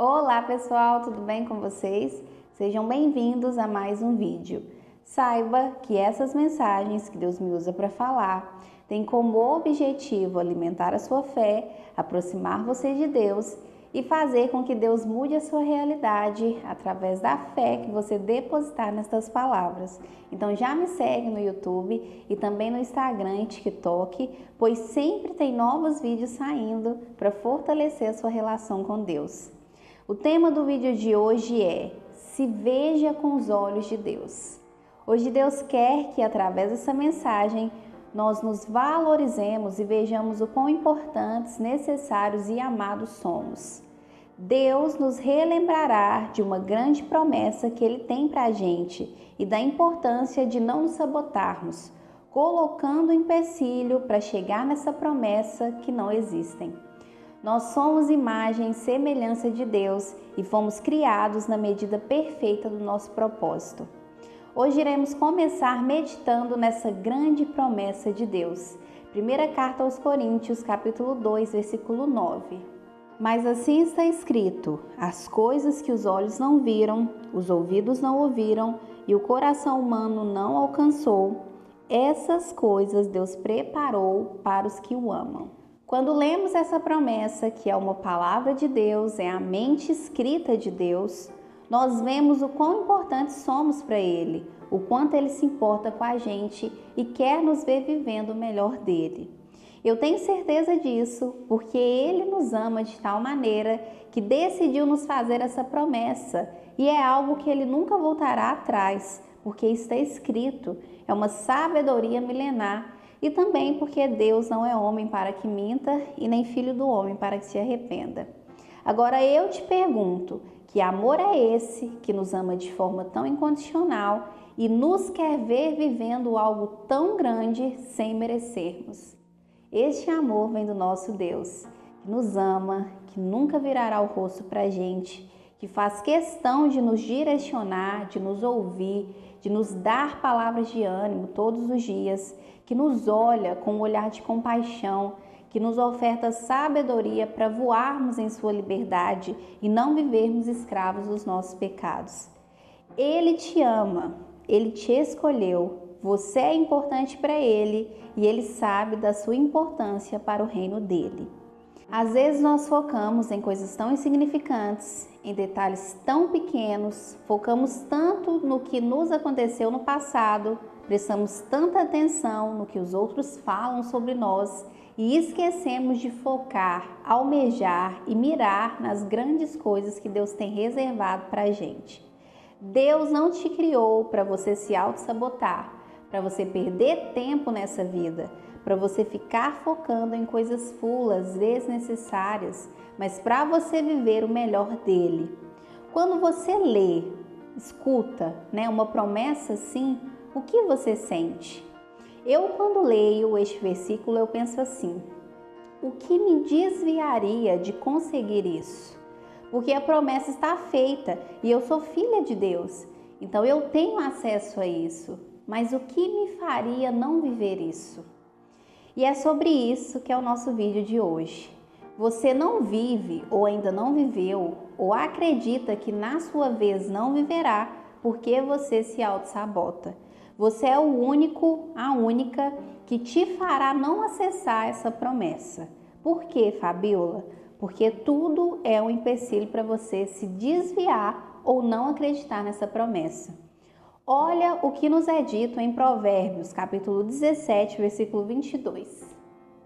Olá pessoal, tudo bem com vocês? Sejam bem-vindos a mais um vídeo. Saiba que essas mensagens que Deus me usa para falar têm como objetivo alimentar a sua fé, aproximar você de Deus e fazer com que Deus mude a sua realidade através da fé que você depositar nestas palavras. Então já me segue no YouTube e também no Instagram e TikTok, pois sempre tem novos vídeos saindo para fortalecer a sua relação com Deus. O tema do vídeo de hoje é: se veja com os olhos de Deus. Hoje Deus quer que através dessa mensagem nós nos valorizemos e vejamos o quão importantes, necessários e amados somos. Deus nos relembrará de uma grande promessa que Ele tem para a gente e da importância de não nos sabotarmos, colocando empecilho para chegar nessa promessa que não existem. Nós somos imagem e semelhança de Deus e fomos criados na medida perfeita do nosso propósito. Hoje iremos começar meditando nessa grande promessa de Deus. Primeira carta aos Coríntios, capítulo 2, versículo 9. Mas assim está escrito: as coisas que os olhos não viram, os ouvidos não ouviram e o coração humano não alcançou, essas coisas Deus preparou para os que o amam. Quando lemos essa promessa, que é uma palavra de Deus, é a mente escrita de Deus, nós vemos o quão importantes somos para Ele, o quanto Ele se importa com a gente e quer nos ver vivendo o melhor dele. Eu tenho certeza disso, porque Ele nos ama de tal maneira que decidiu nos fazer essa promessa, e é algo que Ele nunca voltará atrás, porque está escrito, é uma sabedoria milenar. E também porque Deus não é homem para que minta e nem filho do homem para que se arrependa. Agora eu te pergunto, que amor é esse que nos ama de forma tão incondicional e nos quer ver vivendo algo tão grande sem merecermos? Este amor vem do nosso Deus, que nos ama, que nunca virará o rosto para a gente, que faz questão de nos direcionar, de nos ouvir, de nos dar palavras de ânimo todos os dias, que nos olha com um olhar de compaixão, que nos oferta sabedoria para voarmos em sua liberdade e não vivermos escravos dos nossos pecados. Ele te ama, Ele te escolheu, você é importante para Ele e Ele sabe da sua importância para o reino dele. Às vezes nós focamos em coisas tão insignificantes, em detalhes tão pequenos, focamos tanto no que nos aconteceu no passado, prestamos tanta atenção no que os outros falam sobre nós e esquecemos de focar, almejar e mirar nas grandes coisas que Deus tem reservado para a gente. Deus não te criou para você se auto-sabotar, para você perder tempo nessa vida, para você ficar focando em coisas fulas, desnecessárias, mas para você viver o melhor dele. Quando você lê, escuta, uma promessa assim, o que você sente? Eu, quando leio este versículo, eu penso assim: o que me desviaria de conseguir isso? Porque a promessa está feita e eu sou filha de Deus, então eu tenho acesso a isso. Mas o que me faria não viver isso? E é sobre isso que é o nosso vídeo de hoje. Você não vive ou ainda não viveu ou acredita que na sua vez não viverá porque você se auto-sabota. Você é o único, a única que te fará não acessar essa promessa. Por quê, Fabiola? Porque tudo é um empecilho para você se desviar ou não acreditar nessa promessa. Olha o que nos é dito em Provérbios, capítulo 17, versículo 22.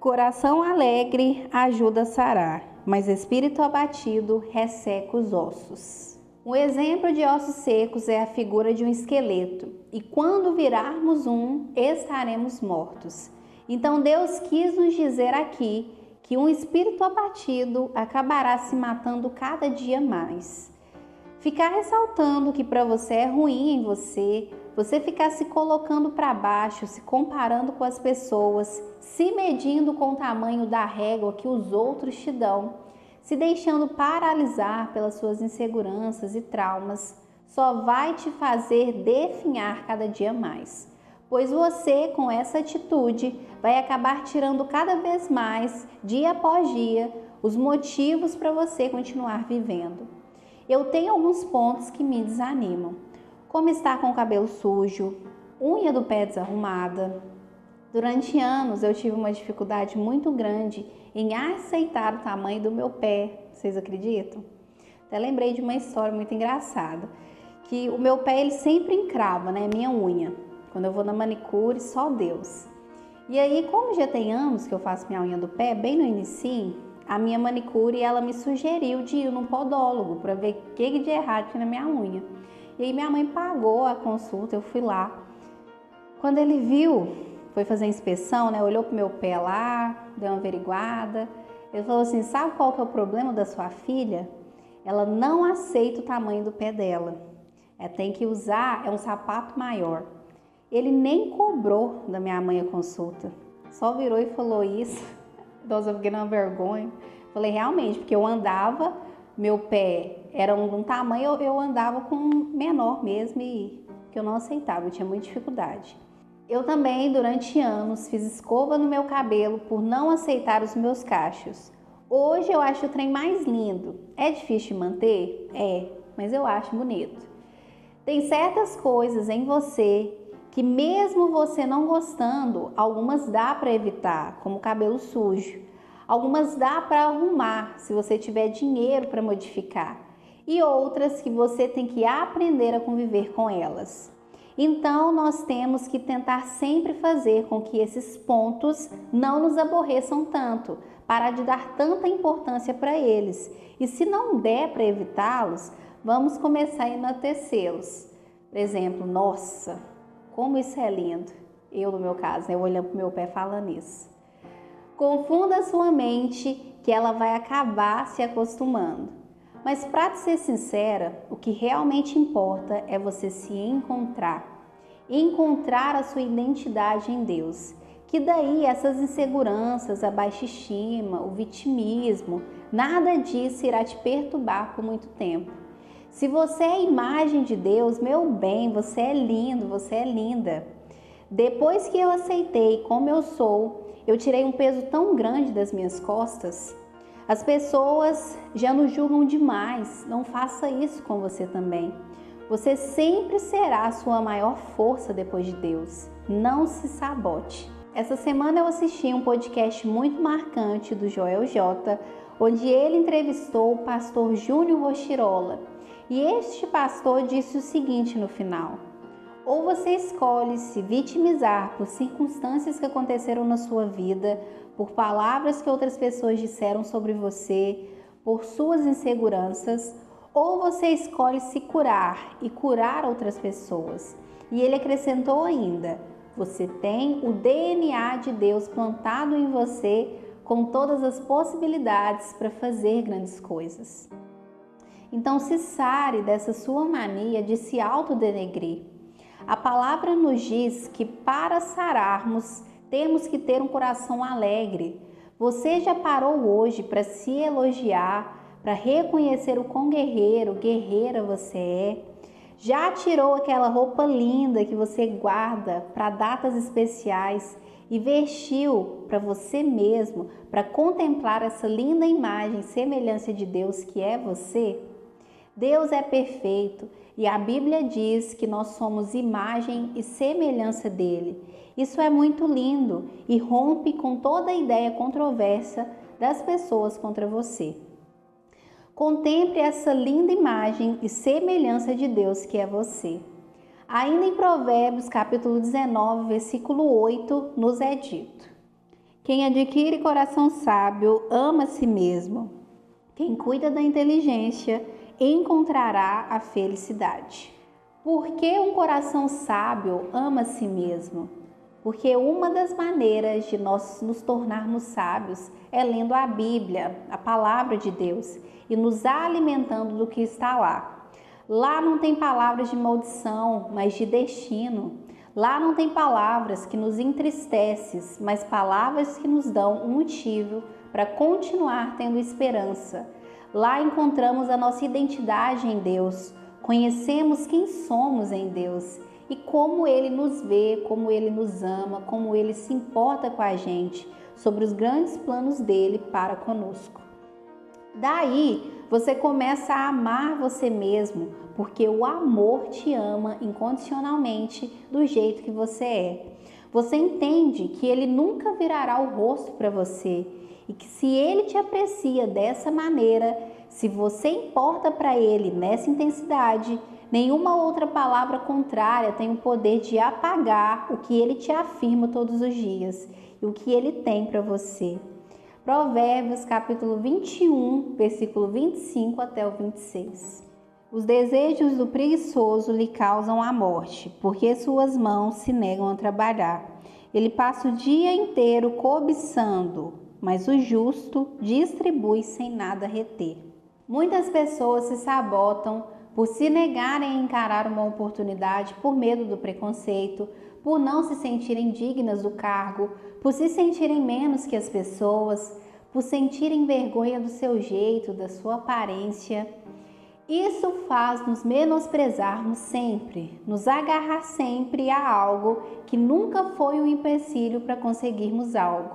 Coração alegre ajuda a sarar, mas espírito abatido resseca os ossos. Um exemplo de ossos secos é a figura de um esqueleto, e quando virarmos estaremos mortos. Então Deus quis nos dizer aqui que um espírito abatido acabará se matando cada dia mais. Ficar ressaltando que para você é ruim em você ficar se colocando para baixo, se comparando com as pessoas, se medindo com o tamanho da régua que os outros te dão, se deixando paralisar pelas suas inseguranças e traumas, só vai te fazer definhar cada dia mais. Pois você, com essa atitude, vai acabar tirando cada vez mais, dia após dia, os motivos para você continuar vivendo. eu tenho alguns pontos que me desanimam, como estar com o cabelo sujo, unha do pé desarrumada. Durante anos eu tive uma dificuldade muito grande em aceitar o tamanho do meu pé, vocês acreditam? Até lembrei de uma história muito engraçada, que o meu pé ele sempre encrava, né, minha unha. Quando eu vou na manicure, só Deus. E aí, como já tem anos que eu faço minha unha do pé, bem no início, a minha manicure ela me sugeriu de ir num podólogo para ver o que de errado tinha na minha unha. E aí minha mãe pagou a consulta, eu fui lá. Quando ele viu, foi fazer a inspeção, né, olhou pro meu pé lá, deu uma averiguada. Ele falou assim, sabe qual que é o problema da sua filha? Ela não aceita o tamanho do pé dela. Tem que usar um sapato maior. Ele nem cobrou da minha mãe a consulta. Só virou e falou isso. Nossa, eu fiquei numa vergonha. Falei, realmente, porque eu andava, meu pé era um tamanho, eu andava com menor mesmo e que eu não aceitava, eu tinha muita dificuldade. Eu também, durante anos, fiz escova no meu cabelo por não aceitar os meus cachos. Hoje eu acho o trem mais lindo. É difícil de manter? É, mas eu acho bonito. Tem certas coisas em você que mesmo você não gostando, algumas dá para evitar, como o cabelo sujo. Algumas dá para arrumar, se você tiver dinheiro para modificar. E outras que você tem que aprender a conviver com elas. Então, nós temos que tentar sempre fazer com que esses pontos não nos aborreçam tanto, parar de dar tanta importância para eles. E se não der para evitá-los, vamos começar a enaltecê-los. Por exemplo, nossa, como isso é lindo. Eu, no meu caso, né, olhando para o meu pé falando isso. Confunda a sua mente que ela vai acabar se acostumando. Mas para ser sincera, o que realmente importa é você se encontrar. Encontrar a sua identidade em Deus. Que daí essas inseguranças, a baixa estima, o vitimismo, nada disso irá te perturbar por muito tempo. Se você é a imagem de Deus, meu bem, você é lindo, você é linda. Depois que eu aceitei como eu sou, eu tirei um peso tão grande das minhas costas. As pessoas já nos julgam demais, não faça isso com você também. Você sempre será a sua maior força depois de Deus. Não se sabote. Essa semana eu assisti um podcast muito marcante do Joel J, onde ele entrevistou o pastor Júnior Rochirola. E este pastor disse o seguinte no final: ou você escolhe se vitimizar por circunstâncias que aconteceram na sua vida, por palavras que outras pessoas disseram sobre você, por suas inseguranças, ou você escolhe se curar e curar outras pessoas. E ele acrescentou ainda: você tem o DNA de Deus plantado em você com todas as possibilidades para fazer grandes coisas. Então se sare dessa sua mania de se autodenegrir. A palavra nos diz que para sararmos temos que ter um coração alegre. Você já parou hoje para se elogiar, para reconhecer o quão guerreiro, guerreira você é? Já tirou aquela roupa linda que você guarda para datas especiais e vestiu para você mesmo, para contemplar essa linda imagem e semelhança de Deus que é você? Deus é perfeito e a Bíblia diz que nós somos imagem e semelhança dele. Isso é muito lindo e rompe com toda a ideia controversa das pessoas contra você. Contemple essa linda imagem e semelhança de Deus que é você. Ainda em Provérbios capítulo 19, versículo 8, nos é dito: quem adquire coração sábio ama a si mesmo. Quem cuida da inteligência encontrará a felicidade. Por que um coração sábio ama a si mesmo? Porque uma das maneiras de nós nos tornarmos sábios é lendo a Bíblia, a palavra de Deus, e nos alimentando do que está lá. Lá não tem palavras de maldição, mas de destino. Lá não tem palavras que nos entristecem, mas palavras que nos dão um motivo para continuar tendo esperança. Lá encontramos a nossa identidade em Deus, conhecemos quem somos em Deus e como Ele nos vê, como Ele nos ama, como Ele se importa com a gente, sobre os grandes planos dele para conosco. Daí você começa a amar você mesmo, porque o amor te ama incondicionalmente do jeito que você é. Você entende que ele nunca virará o rosto para você e que se ele te aprecia dessa maneira, se você importa para ele nessa intensidade, nenhuma outra palavra contrária tem o poder de apagar o que ele te afirma todos os dias e o que ele tem para você. Provérbios capítulo 21, versículo 25 até o 26. Os desejos do preguiçoso lhe causam a morte, porque suas mãos se negam a trabalhar. Ele passa o dia inteiro cobiçando, mas o justo distribui sem nada reter. Muitas pessoas se sabotam por se negarem a encarar uma oportunidade por medo do preconceito, por não se sentirem dignas do cargo, por se sentirem menos que as pessoas, por sentirem vergonha do seu jeito, da sua aparência. Isso faz nos menosprezarmos sempre, nos agarrar sempre a algo que nunca foi um empecilho para conseguirmos algo,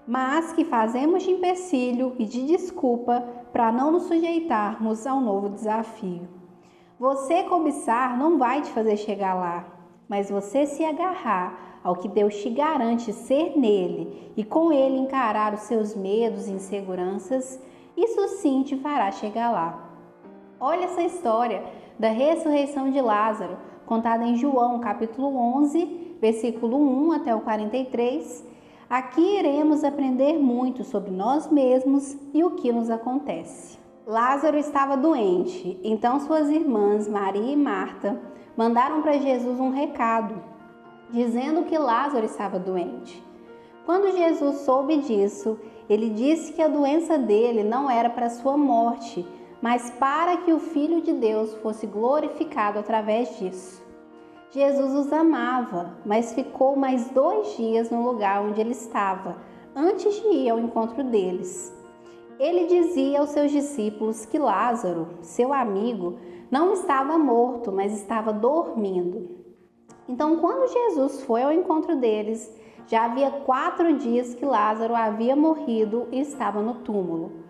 mas que fazemos de empecilho e de desculpa para não nos sujeitarmos ao novo desafio. Você cobiçar não vai te fazer chegar lá, mas você se agarrar ao que Deus te garante ser nele e com ele encarar os seus medos e inseguranças, isso sim te fará chegar lá. Olha essa história da ressurreição de Lázaro, contada em João, capítulo 11, versículo 1 até o 43. Aqui iremos aprender muito sobre nós mesmos e o que nos acontece. Lázaro estava doente, então suas irmãs Maria e Marta mandaram para Jesus um recado, dizendo que Lázaro estava doente. Quando Jesus soube disso, ele disse que a doença dele não era para sua morte, mas para que o Filho de Deus fosse glorificado através disso. Jesus os amava, mas ficou mais 2 dias no lugar onde ele estava, antes de ir ao encontro deles. Ele dizia aos seus discípulos que Lázaro, seu amigo, não estava morto, mas estava dormindo. Então, quando Jesus foi ao encontro deles, já havia 4 dias que Lázaro havia morrido e estava no túmulo.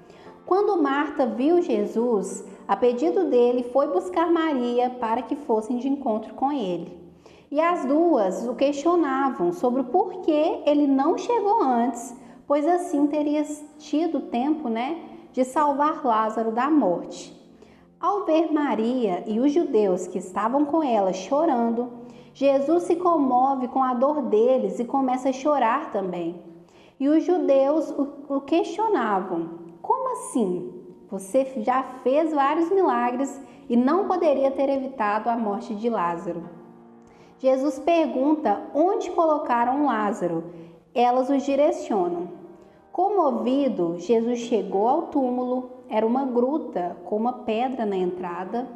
Quando Marta viu Jesus, a pedido dele, foi buscar Maria para que fossem de encontro com ele. E as duas o questionavam sobre o porquê ele não chegou antes, pois assim teria tido tempo, de salvar Lázaro da morte. Ao ver Maria e os judeus que estavam com ela chorando, Jesus se comove com a dor deles e começa a chorar também. E os judeus o questionavam: como assim? Você já fez vários milagres e não poderia ter evitado a morte de Lázaro. Jesus pergunta onde colocaram Lázaro. Elas os direcionam. Comovido, Jesus chegou ao túmulo. Era uma gruta com uma pedra na entrada.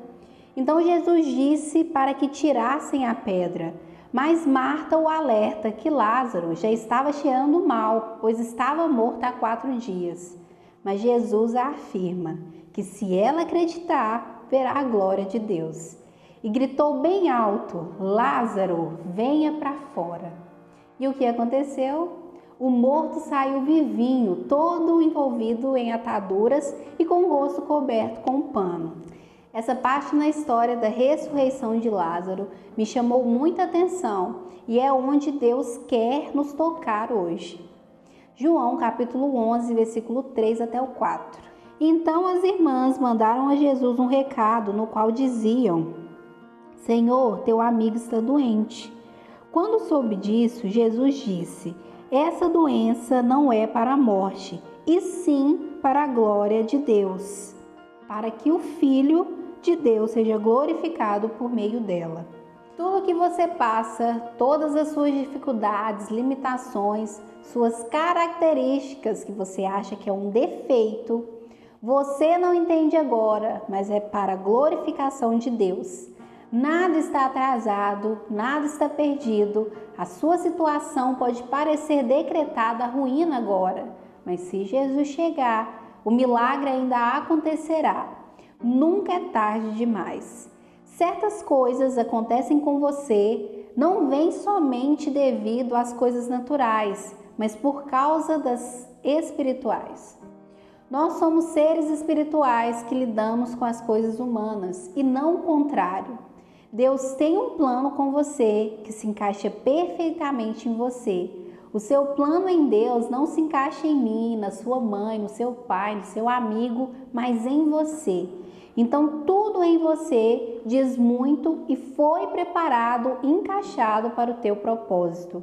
Então Jesus disse para que tirassem a pedra, mas Marta o alerta que Lázaro já estava cheirando mal, pois estava morto há 4 dias. Mas Jesus a afirma que se ela acreditar, verá a glória de Deus. E gritou bem alto: Lázaro, venha para fora. E o que aconteceu? O morto saiu vivinho, todo envolvido em ataduras e com o rosto coberto com um pano. Essa parte na história da ressurreição de Lázaro me chamou muita atenção e é onde Deus quer nos tocar hoje. João capítulo 11, versículo 3 até o 4. Então as irmãs mandaram a Jesus um recado no qual diziam: Senhor, teu amigo está doente. Quando soube disso, Jesus disse: essa doença não é para a morte, e sim para a glória de Deus, para que o Filho de Deus seja glorificado por meio dela. Tudo que você passa, todas as suas dificuldades, limitações, suas características que você acha que é um defeito, você não entende agora, mas é para a glorificação de Deus. Nada está atrasado, nada está perdido. A sua situação pode parecer decretada ruína agora, mas se Jesus chegar, o milagre ainda acontecerá. Nunca é tarde demais. Certas coisas acontecem com você, não vem somente devido às coisas naturais, mas por causa das espirituais. Nós somos seres espirituais que lidamos com as coisas humanas e não o contrário. Deus tem um plano com você que se encaixa perfeitamente em você. O seu plano em Deus não se encaixa em mim, na sua mãe, no seu pai, no seu amigo, mas em você. Então tudo em você diz muito e foi preparado, encaixado para o teu propósito.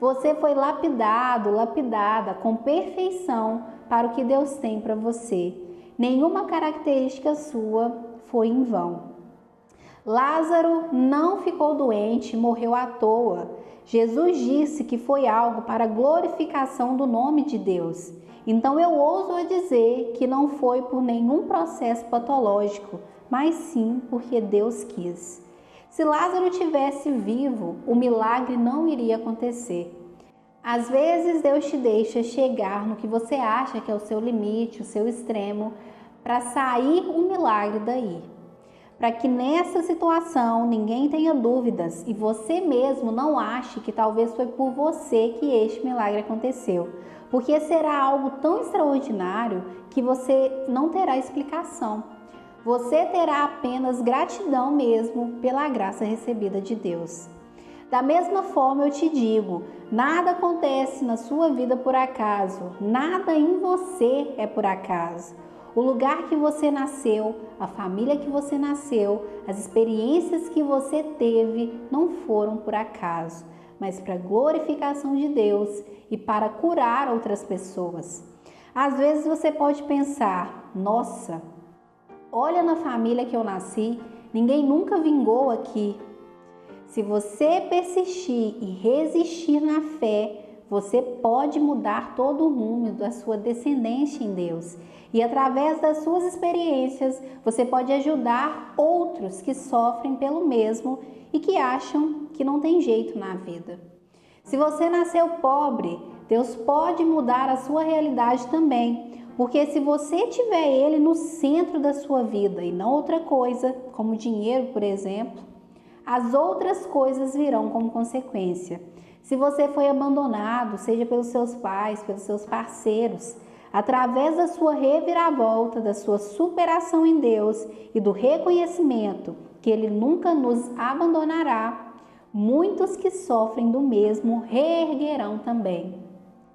Você foi lapidado, lapidada com perfeição para o que Deus tem para você. Nenhuma característica sua foi em vão. Lázaro não ficou doente, morreu à toa. Jesus disse que foi algo para a glorificação do nome de Deus. Então eu ouso a dizer que não foi por nenhum processo patológico, mas sim porque Deus quis. Se Lázaro tivesse vivo, o milagre não iria acontecer. Às vezes Deus te deixa chegar no que você acha que é o seu limite, o seu extremo, para sair um milagre daí. Para que nessa situação ninguém tenha dúvidas e você mesmo não ache que talvez foi por você que este milagre aconteceu. Porque será algo tão extraordinário que você não terá explicação. Você terá apenas gratidão mesmo pela graça recebida de Deus. Da mesma forma eu te digo, nada acontece na sua vida por acaso, nada em você é por acaso. O lugar que você nasceu, a família que você nasceu, as experiências que você teve não foram por acaso, mas para a glorificação de Deus e para curar outras pessoas. Às vezes você pode pensar, nossa, olha na família que eu nasci, ninguém nunca vingou aqui. Se você persistir e resistir na fé, você pode mudar todo o rumo da sua descendência em Deus. E através das suas experiências, você pode ajudar outros que sofrem pelo mesmo e que acham que não tem jeito na vida. Se você nasceu pobre, Deus pode mudar a sua realidade também. Porque se você tiver Ele no centro da sua vida e não outra coisa, como dinheiro, por exemplo, as outras coisas virão como consequência. Se você foi abandonado, seja pelos seus pais, pelos seus parceiros, através da sua reviravolta, da sua superação em Deus e do reconhecimento que Ele nunca nos abandonará, muitos que sofrem do mesmo reerguerão também.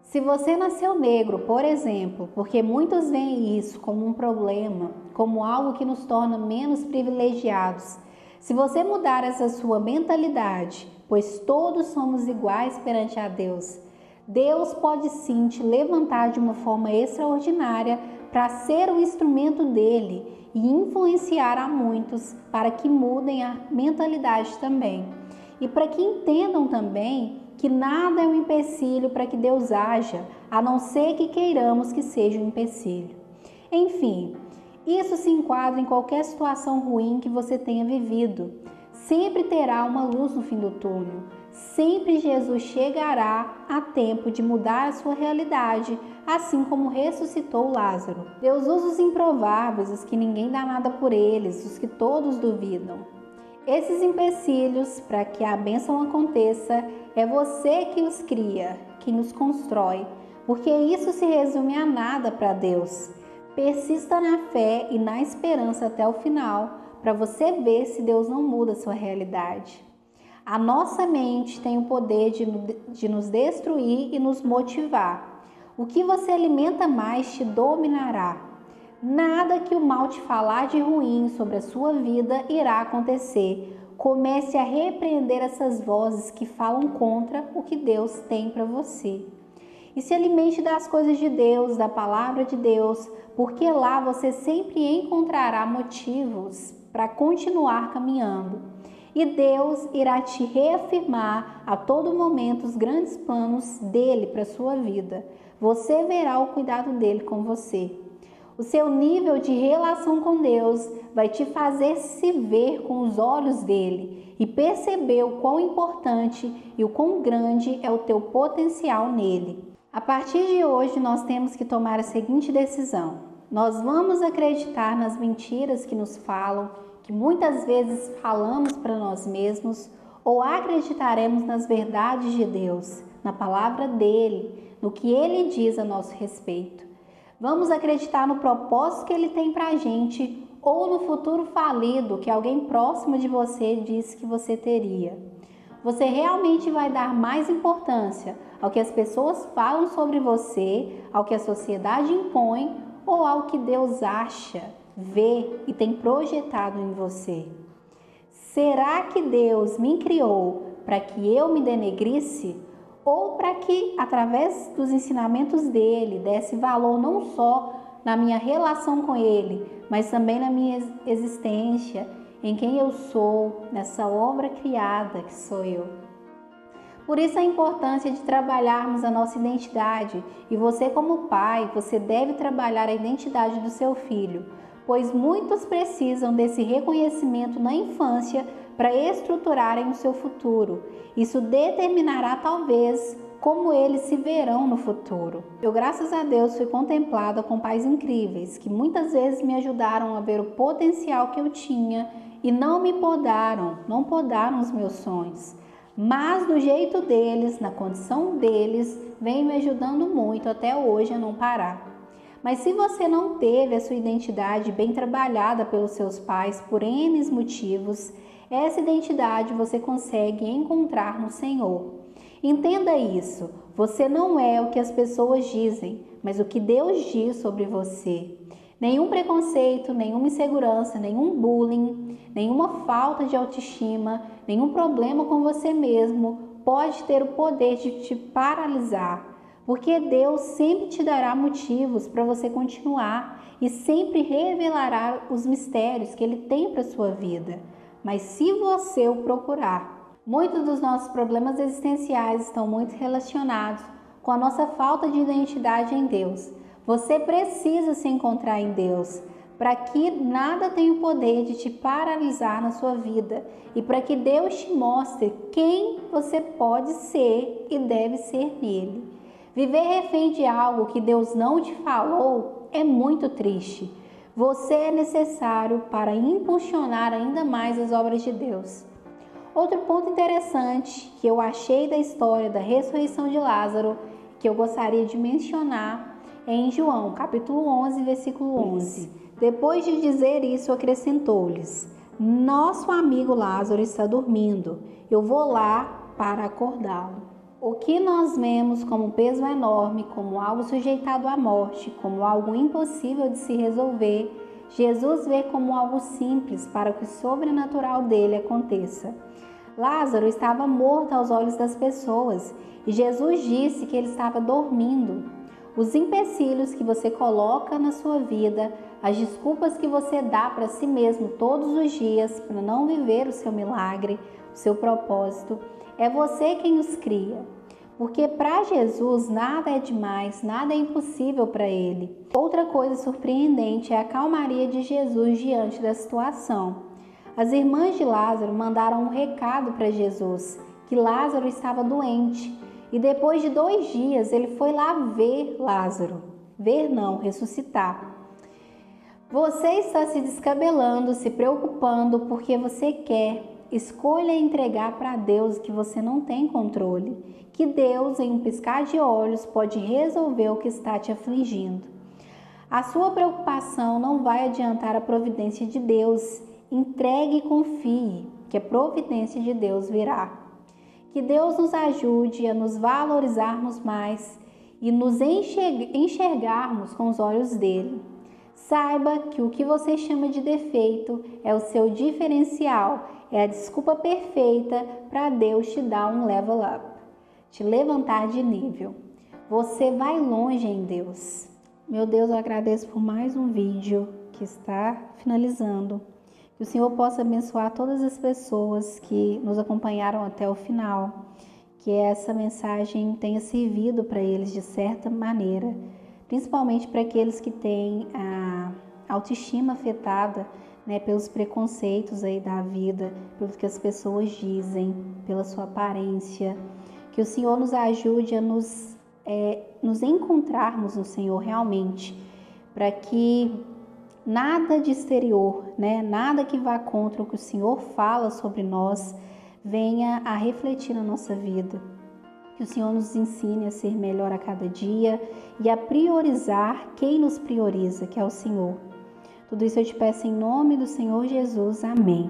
Se você nasceu negro, por exemplo, porque muitos veem isso como um problema, como algo que nos torna menos privilegiados, se você mudar essa sua mentalidade, pois todos somos iguais perante a Deus, Deus pode sim te levantar de uma forma extraordinária para ser um instrumento dele e influenciar a muitos para que mudem a mentalidade também. E para que entendam também que nada é um empecilho para que Deus haja, a não ser que queiramos que seja um empecilho. Enfim, isso se enquadra em qualquer situação ruim que você tenha vivido. Sempre terá uma luz no fim do túnel. Sempre Jesus chegará a tempo de mudar a sua realidade, assim como ressuscitou Lázaro. Deus usa os improváveis, os que ninguém dá nada por eles, os que todos duvidam. Esses empecilhos para que a bênção aconteça, é você que os cria, que os constrói, porque isso se resume a nada para Deus. Persista na fé e na esperança até o final, para você ver se Deus não muda a sua realidade. A nossa mente tem o poder de nos destruir e nos motivar. O que você alimenta mais te dominará. Nada que o mal te falar de ruim sobre a sua vida irá acontecer. Comece a repreender essas vozes que falam contra o que Deus tem para você. E se alimente das coisas de Deus, da palavra de Deus, porque lá você sempre encontrará motivos para continuar caminhando. E Deus irá te reafirmar a todo momento os grandes planos dele para a sua vida. Você verá o cuidado dele com você. O seu nível de relação com Deus vai te fazer se ver com os olhos dele e perceber o quão importante e o quão grande é o teu potencial nele. A partir de hoje, nós temos que tomar a seguinte decisão. Nós vamos acreditar nas mentiras que nos falam, que muitas vezes falamos para nós mesmos, ou acreditaremos nas verdades de Deus, na palavra dele, no que ele diz a nosso respeito. Vamos acreditar no propósito que Ele tem para a gente ou no futuro falido que alguém próximo de você disse que você teria. Você realmente vai dar mais importância ao que as pessoas falam sobre você, ao que a sociedade impõe ou ao que Deus acha, vê e tem projetado em você? Será que Deus me criou para que eu me denegrisse ou para que, através dos ensinamentos dele, desse valor não só na minha relação com ele, mas também na minha existência, em quem eu sou, nessa obra criada que sou eu? Por isso a importância de trabalharmos a nossa identidade, e você como pai, você deve trabalhar a identidade do seu filho, pois muitos precisam desse reconhecimento na infância para estruturarem o seu futuro. Isso determinará talvez como eles se verão no futuro. Eu, graças a Deus, fui contemplada com pais incríveis, que muitas vezes me ajudaram a ver o potencial que eu tinha e não me podaram, não podaram os meus sonhos. Mas do jeito deles, na condição deles, vem me ajudando muito até hoje a não parar. Mas se você não teve a sua identidade bem trabalhada pelos seus pais por N motivos, essa identidade você consegue encontrar no Senhor. Entenda isso, você não é o que as pessoas dizem, mas o que Deus diz sobre você. Nenhum preconceito, nenhuma insegurança, nenhum bullying, nenhuma falta de autoestima, nenhum problema com você mesmo pode ter o poder de te paralisar, porque Deus sempre te dará motivos para você continuar e sempre revelará os mistérios que Ele tem para a sua vida. Mas se você o procurar, muitos dos nossos problemas existenciais estão muito relacionados com a nossa falta de identidade em Deus. Você precisa se encontrar em Deus, para que nada tenha o poder de te paralisar na sua vida e para que Deus te mostre quem você pode ser e deve ser nele. Viver refém de algo que Deus não te falou é muito triste. Você é necessário para impulsionar ainda mais as obras de Deus. Outro ponto interessante que eu achei da história da ressurreição de Lázaro, que eu gostaria de mencionar, é em João, capítulo 11, versículo 11. Depois de dizer isso, acrescentou-lhes: nosso amigo Lázaro está dormindo, eu vou lá para acordá-lo. O que nós vemos como um peso enorme, como algo sujeitado à morte, como algo impossível de se resolver, Jesus vê como algo simples para que o sobrenatural dele aconteça. Lázaro estava morto aos olhos das pessoas e Jesus disse que ele estava dormindo. Os empecilhos que você coloca na sua vida, as desculpas que você dá para si mesmo todos os dias para não viver o seu milagre, o seu propósito, é você quem os cria. Porque para Jesus nada é demais, nada é impossível para Ele. Outra coisa surpreendente é a calmaria de Jesus diante da situação. As irmãs de Lázaro mandaram um recado para Jesus, que Lázaro estava doente. E depois de 2 dias, ele foi lá ver Lázaro. Ver não, ressuscitar. Você está se descabelando, se preocupando porque você quer. Escolha entregar para Deus que você não tem controle. Que Deus, em um piscar de olhos, pode resolver o que está te afligindo. A sua preocupação não vai adiantar a providência de Deus. Entregue e confie que a providência de Deus virá. Que Deus nos ajude a nos valorizarmos mais e nos enxergarmos com os olhos dele. Saiba que o que você chama de defeito é o seu diferencial, é a desculpa perfeita para Deus te dar um level up, te levantar de nível. Você vai longe em Deus. Meu Deus, eu agradeço por mais um vídeo que está finalizando. Que o Senhor possa abençoar todas as pessoas que nos acompanharam até o final. Que essa mensagem tenha servido para eles de certa maneira. Principalmente para aqueles que têm a autoestima afetada, né, pelos preconceitos aí da vida, pelo que as pessoas dizem, pela sua aparência. Que o Senhor nos ajude a nos encontrarmos no Senhor realmente. Para que nada de exterior, né? Nada que vá contra o que o Senhor fala sobre nós venha a refletir na nossa vida. Que o Senhor nos ensine a ser melhor a cada dia e a priorizar quem nos prioriza, que é o Senhor. Tudo isso eu te peço em nome do Senhor Jesus. Amém.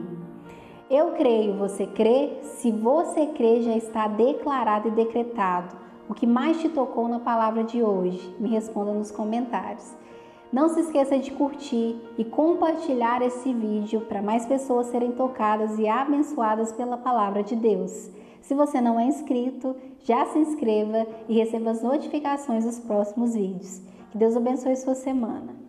Eu creio, você crê? Se você crê, já está declarado e decretado. O que mais te tocou na palavra de hoje? Me responda nos comentários. Não se esqueça de curtir e compartilhar esse vídeo para mais pessoas serem tocadas e abençoadas pela palavra de Deus. Se você não é inscrito, já se inscreva e receba as notificações dos próximos vídeos. Que Deus abençoe sua semana.